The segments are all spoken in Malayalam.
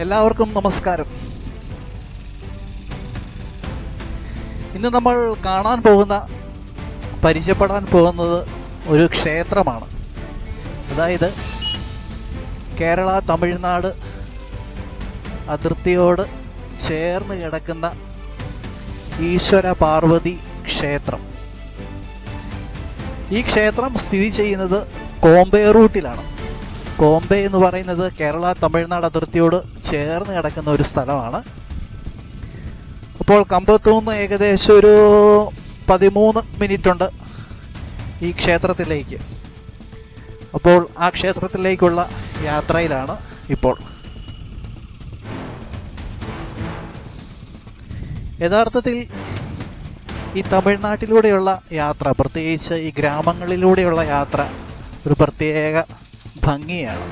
എല്ലാവർക്കും നമസ്കാരം. ഇന്ന് നമ്മൾ കാണാൻ പോകുന്ന, പരിചയപ്പെടാൻ പോകുന്നത് ഒരു ക്ഷേത്രമാണ്. അതായത് കേരള തമിഴ്നാട് അതിർത്തിയോട് ചേർന്ന് കിടക്കുന്ന ഈശ്വര പാർവതി ക്ഷേത്രം. ഈ ക്ഷേത്രം സ്ഥിതി ചെയ്യുന്നത് കോംബെ റൂട്ടിലാണ്. കോംബെ എന്ന് പറയുന്നത് കേരള തമിഴ്നാട് അതിർത്തിയോട് ചേർന്ന് കിടക്കുന്ന ഒരു സ്ഥലമാണ്. അപ്പോൾ കമ്പത്തുനിന്ന് ഏകദേശം ഒരു 13 മിനിറ്റ് ഉണ്ട് ഈ ക്ഷേത്രത്തിലേക്ക്. അപ്പോൾ ആ ക്ഷേത്രത്തിലേക്കുള്ള യാത്രയിലാണ് ഇപ്പോൾ. യഥാർത്ഥത്തിൽ ഈ തമിഴ്നാട്ടിലൂടെയുള്ള യാത്ര, പ്രത്യേകിച്ച് ഈ ഗ്രാമങ്ങളിലൂടെയുള്ള യാത്ര ഒരു പ്രത്യേക ഭംഗിയാണ്.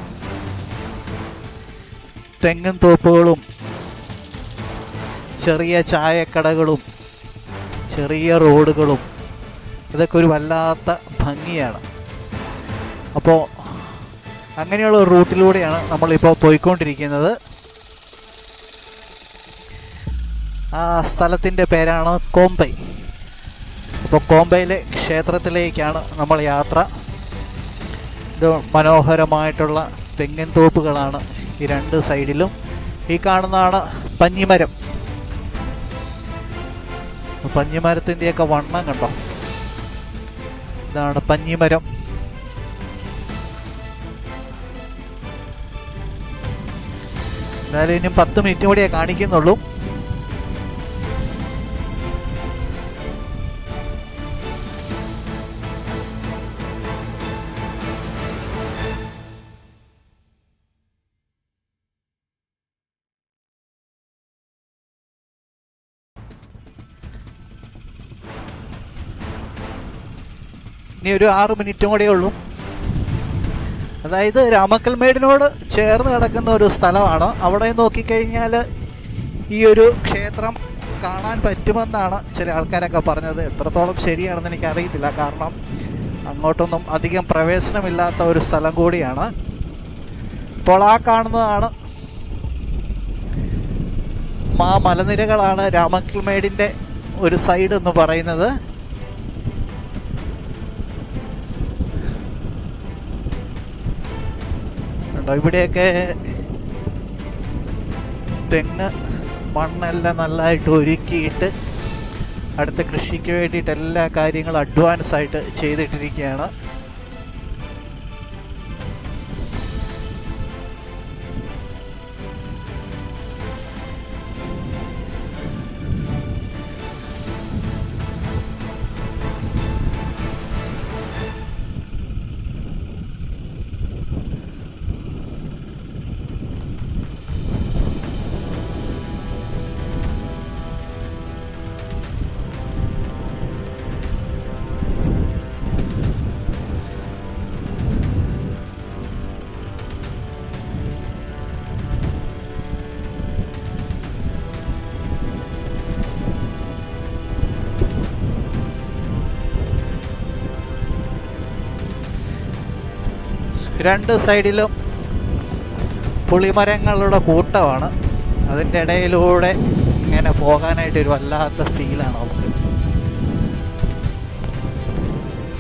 തെങ്ങും തോപ്പുകളും ചെറിയ ചായക്കടകളും ചെറിയ റോഡുകളും ഇതൊക്കെ ഒരു വല്ലാത്ത ഭംഗിയാണ്. അപ്പോൾ അങ്ങനെയുള്ള ഒരു റൂട്ടിലൂടെയാണ് നമ്മളിപ്പോൾ പോയിക്കൊണ്ടിരിക്കുന്നത്. ആ സ്ഥലത്തിൻ്റെ പേരാണ് കോംബൈ. അപ്പോൾ കോംബൈയിലെ ക്ഷേത്രത്തിലേക്കാണ് നമ്മൾ യാത്ര. ഇത് മനോഹരമായിട്ടുള്ള തെങ്ങിൻ തോപ്പുകളാണ് ഈ രണ്ട് സൈഡിലും. ഈ കാണുന്നതാണ് പഞ്ഞിമരം. പഞ്ഞിമരത്തിൻ്റെയൊക്കെ വണ്ണം കണ്ടോ? ഇതാണ് പഞ്ഞിമരം. എന്തായാലും ഇനി 10 മിനിറ്റ് കൂടിയേ കാണിക്കുന്നുള്ളൂ. ഇനി ഒരു 6 മിനിറ്റും കൂടെ ഉള്ളൂ. അതായത് രാമക്കൽമേടിനോട് ചേർന്ന് കിടക്കുന്ന ഒരു സ്ഥലമാണ്. അവിടെ നോക്കിക്കഴിഞ്ഞാൽ ഈ ഒരു ക്ഷേത്രം കാണാൻ പറ്റുമെന്നാണ് ചില ആൾക്കാരൊക്കെ പറഞ്ഞത്. എത്രത്തോളം ശരിയാണെന്ന് എനിക്കറിയത്തില്ല. കാരണം അങ്ങോട്ടൊന്നും അധികം പ്രവേശനമില്ലാത്ത ഒരു സ്ഥലം കൂടിയാണ്. ഇപ്പോൾ ആ കാണുന്നതാണ് മലനിരകളാണ് രാമക്കൽമേടിൻ്റെ ഒരു സൈഡ് എന്ന് പറയുന്നത്. ഇവിടെയൊക്കെ തെങ്ങ് മണ്ണെല്ലാം നല്ലതായിട്ട് ഒരുക്കിയിട്ട് അടുത്ത കൃഷിക്ക് വേണ്ടിയിട്ട് എല്ലാ കാര്യങ്ങളും അഡ്വാൻസ് ആയിട്ട് ചെയ്തിട്ടിരിക്കുകയാണ്. രണ്ട് സൈഡിലും പുളിമരങ്ങളുടെ കൂട്ടമാണ്. അതിൻ്റെ ഇടയിലൂടെ ഇങ്ങനെ പോകാനായിട്ടൊരു വല്ലാത്ത ഫീലാണ് നമുക്ക്.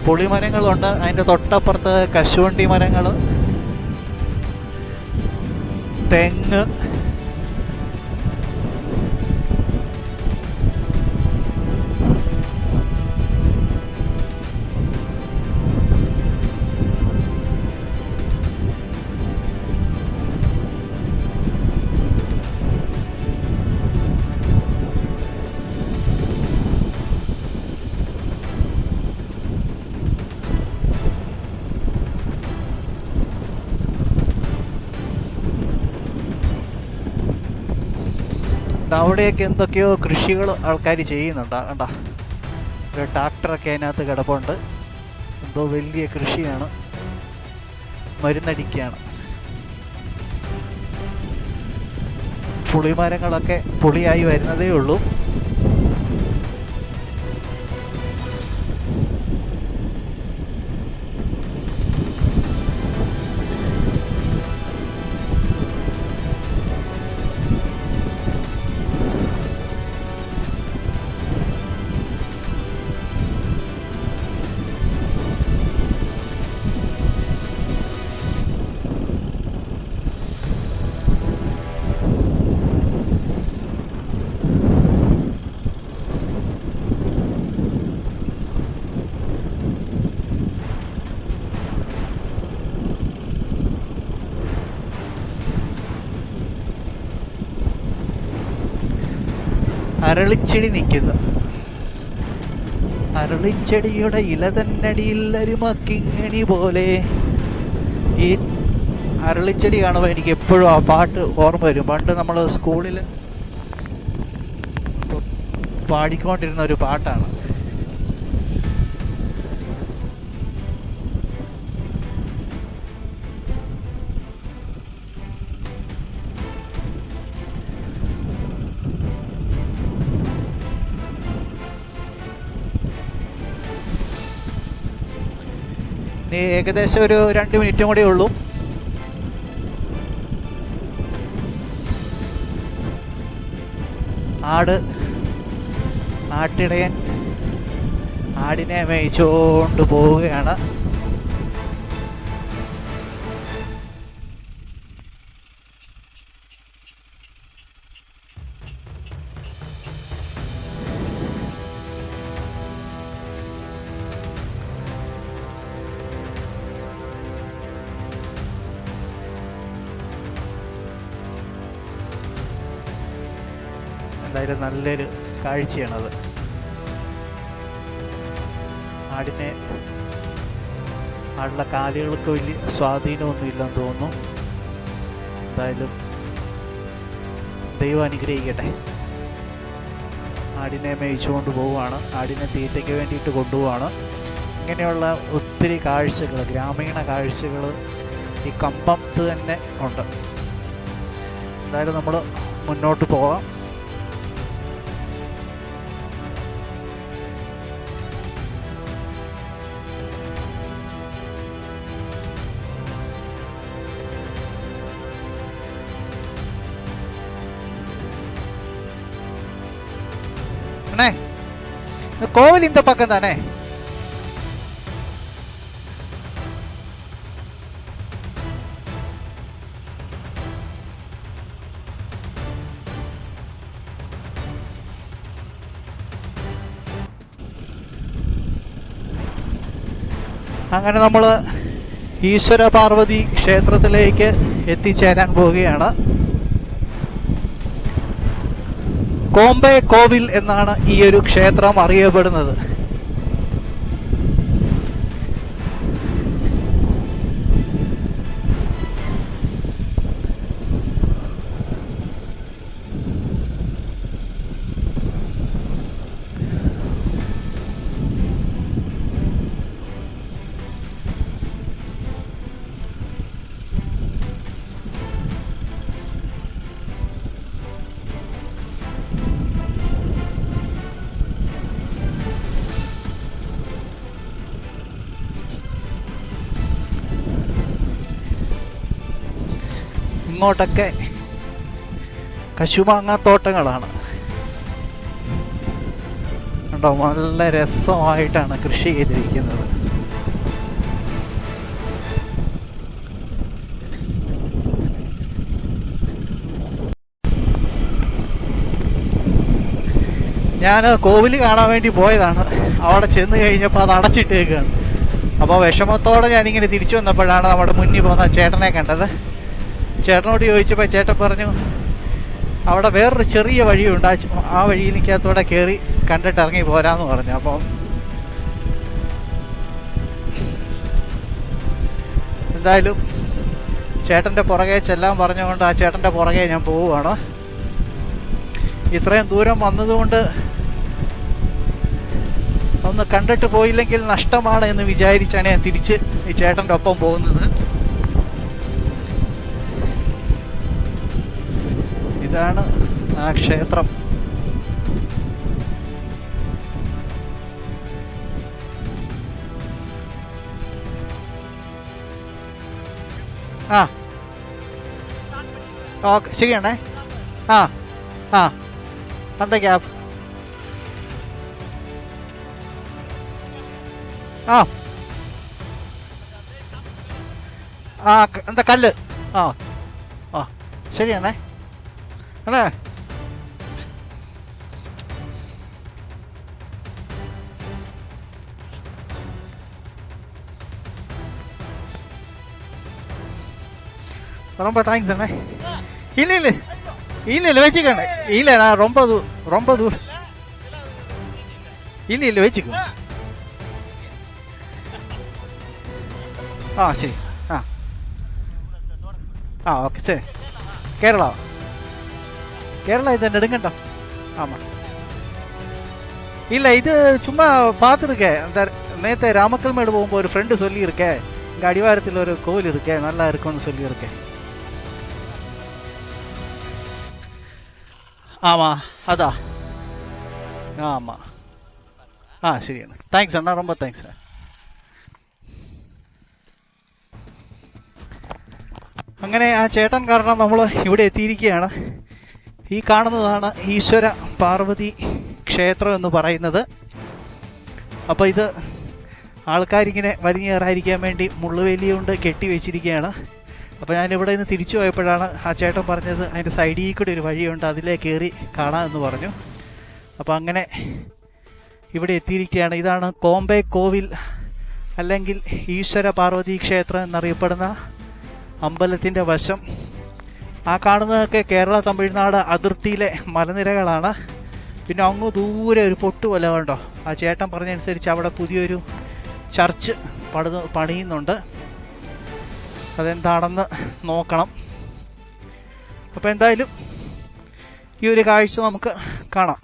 പുളിമരങ്ങളുണ്ട്, അതിൻ്റെ തൊട്ടപ്പുറത്ത് കശുവണ്ടി മരങ്ങൾ, തെങ്ങ്, അവിടെയൊക്കെ എന്തൊക്കെയോ കൃഷികൾ ആൾക്കാർ ചെയ്യുന്നുണ്ട്. കണ്ട, ഒരു ട്രാക്ടറൊക്കെ അതിനകത്ത് കിടപ്പുണ്ട്. എന്തോ വലിയ കൃഷിയാണ്, മരുന്നടിക്കുകയാണ്. പുളിമരങ്ങളൊക്കെ പുളിയായി വരുന്നതേ ഉള്ളൂ. അരളിച്ചെടി നിൽക്കുന്നു. അരളിച്ചെടിയുടെ ഇല തന്നടിയിൽ അരുമക്കിങ്ങണി പോലെ. ഈ അരളിച്ചെടി കാണുമ്പോൾ എനിക്ക് എപ്പോഴും ആ പാട്ട് ഓർമ്മ വരും. പണ്ട് നമ്മൾ സ്കൂളിൽ പാടിക്കൊണ്ടിരുന്ന ഒരു പാട്ടാണ്. ഏകദേശം ഒരു 2 മിനിറ്റും കൂടെ ഉള്ളൂ. ആട്ടിടയൻ ആടിനെ മേയിച്ചുകൊണ്ട് പോവുകയാണ്. എന്തായാലും നല്ലൊരു കാഴ്ചയാണത്. ആടുള്ള കാലുകൾക്ക് വലിയ സ്വാധീനമൊന്നും ഇല്ലെന്ന് തോന്നുന്നു. എന്തായാലും ദൈവം അനുഗ്രഹിക്കട്ടെ. ആടിനെ മേയിച്ചുകൊണ്ട് പോവുകയാണ്. ആടിനെ തീറ്റയ്ക്ക് വേണ്ടിയിട്ട് കൊണ്ടുപോവാണ്. ഇങ്ങനെയുള്ള ഒത്തിരി കാഴ്ചകൾ, ഗ്രാമീണ കാഴ്ചകൾ ഈ കമ്പത്ത് തന്നെ ഉണ്ട്. എന്തായാലും നമ്മൾ മുന്നോട്ട് പോകാം. கோவில் இந்த பக்கம் தானே? അങ്ങനെ നമ്മൾ ഈശ്വര പാർവതി ക്ഷേത്രത്തിലേക്ക് എത്തിച്ചേരാൻ പോവുകയാണ്. കോംബെ കോവിൽ എന്നാണ് ഈ ഒരു ക്ഷേത്രം അറിയപ്പെടുന്നത്. ഇങ്ങോട്ടൊക്കെ കശുമാങ്ങാത്തോട്ടങ്ങളാണ് കണ്ടോ. നല്ല രസമായിട്ടാണ് കൃഷി ചെയ്തിരിക്കുന്നത്. ഞാൻ കോവിൽ കാണാൻ വേണ്ടി പോയതാണ്. അവിടെ ചെന്ന് കഴിഞ്ഞപ്പോൾ അത് അടച്ചിട്ടേക്കാണ്. അപ്പോൾ വിഷമത്തോടെ ഞാനിങ്ങനെ തിരിച്ചു വന്നപ്പോഴാണ് നമ്മുടെ മുന്നിൽ പോകുന്ന ചേട്ടനെ കണ്ടത്. ചേട്ടനോട് ചോദിച്ചപ്പോൾ ചേട്ടൻ പറഞ്ഞു അവിടെ വേറൊരു ചെറിയ വഴിയുണ്ട്, ആ വഴിയിലേക്കകത്തൂടെ കയറി കണ്ടിട്ട് ഇറങ്ങി പോരാന്ന് പറഞ്ഞു. അപ്പം എന്തായാലും ചേട്ടൻ്റെ പുറകെ ചെല്ലാൻ പറഞ്ഞുകൊണ്ട് ആ ചേട്ടൻ്റെ പുറകെ ഞാൻ പോവുകയാണ്. ഇത്രയും ദൂരം വന്നതുകൊണ്ട് ഒന്ന് കണ്ടിട്ട് പോയില്ലെങ്കിൽ നഷ്ടമാണ് എന്ന് വിചാരിച്ചാണ് ഞാൻ തിരിച്ച് ഈ ചേട്ടൻ്റെ ഒപ്പം പോകുന്നത്. ഇതാണ് ആ ക്ഷേത്രം. ആ ഓക്കെ ശരിയാണേ. ആ ആ എന്താ ക്യാബ്? ആ ആ എന്താ കല്ല്? ആ ആ ശരിയാണേ അല്ലേ. ரொம்ப தேங்க்ஸ் அண்ணே. இல்லை இல்லை இல்ல இல்ல வச்சுக்கோங்க. இல்ல நான் ரொம்ப இல்ல இல்ல வச்சுக்கோ. ആ ശരി. ആ ആ ഓക്കെ ശരി. കേരള இது நெடுங்கண்டம். ஆமாம். இல்லை இது சும்மா பார்த்துருக்கேன். அந்த நேற்று ராமக்கல்மேடு போகும்போது ஒரு ஃப்ரெண்டு சொல்லியிருக்கேன், இங்கே அடிவாரத்தில் ஒரு கோவில் இருக்கேன், நல்லா இருக்கும்னு சொல்லியிருக்கேன். ஆமாம் அதான். ஆமாம். ആ ശരിയാണ്. താങ്ക്സ് അണ്ണാ, ரொம்ப താങ്ക്സ്. അങ്ങനെ ആ ചേട്ടൻ കാരണം നമ്മൾ ഇവിടെ എത്തിയിരിക്കുകയാണ്. ഈ കാണുന്നതാണ് ഈശ്വര പാർവതി ക്ഷേത്രം എന്ന് പറയുന്നത്. അപ്പോൾ ഇത് ആൾക്കാരിങ്ങനെ വലിഞ്ഞേറാതിരിക്കാൻ വേണ്ടി മുള്ളുവേലി കൊണ്ട് കെട്ടി വെച്ചിരിക്കുകയാണ്. അപ്പോൾ ഞാനിവിടെ നിന്ന് തിരിച്ചു പോയപ്പോഴാണ് ആ ചേട്ടൻ പറഞ്ഞത് അതിൻ്റെ സൈഡിൽ കൂടി ഒരു വഴിയുണ്ട്, അതിലേ കയറി കാണാമെന്ന് പറഞ്ഞു. അപ്പോൾ അങ്ങനെ ഇവിടെ എത്തിയിരിക്കുകയാണ്. ഇതാണ് കോമ്പെ കോവിൽ അല്ലെങ്കിൽ ഈശ്വര പാർവതി ക്ഷേത്രം എന്നറിയപ്പെടുന്ന അമ്പലത്തിൻ്റെ വശം. ആ കാണുന്നതൊക്കെ കേരള തമിഴ്നാട് അതിർത്തിയിലെ മലനിരകളാണ്. പിന്നെ അങ്ങ് ദൂരെ ഒരു പൊട്ടുപോലെ കണ്ടോ. ആ ചേട്ടൻ പറഞ്ഞതനുസരിച്ച് അവിടെ പുതിയൊരു ചർച്ച് പണിയുന്നുണ്ട്. അതെന്താണെന്ന് നോക്കണം. അപ്പോൾ എന്തായാലും ഈ ഒരു കാഴ്ച നമുക്ക് കാണാം.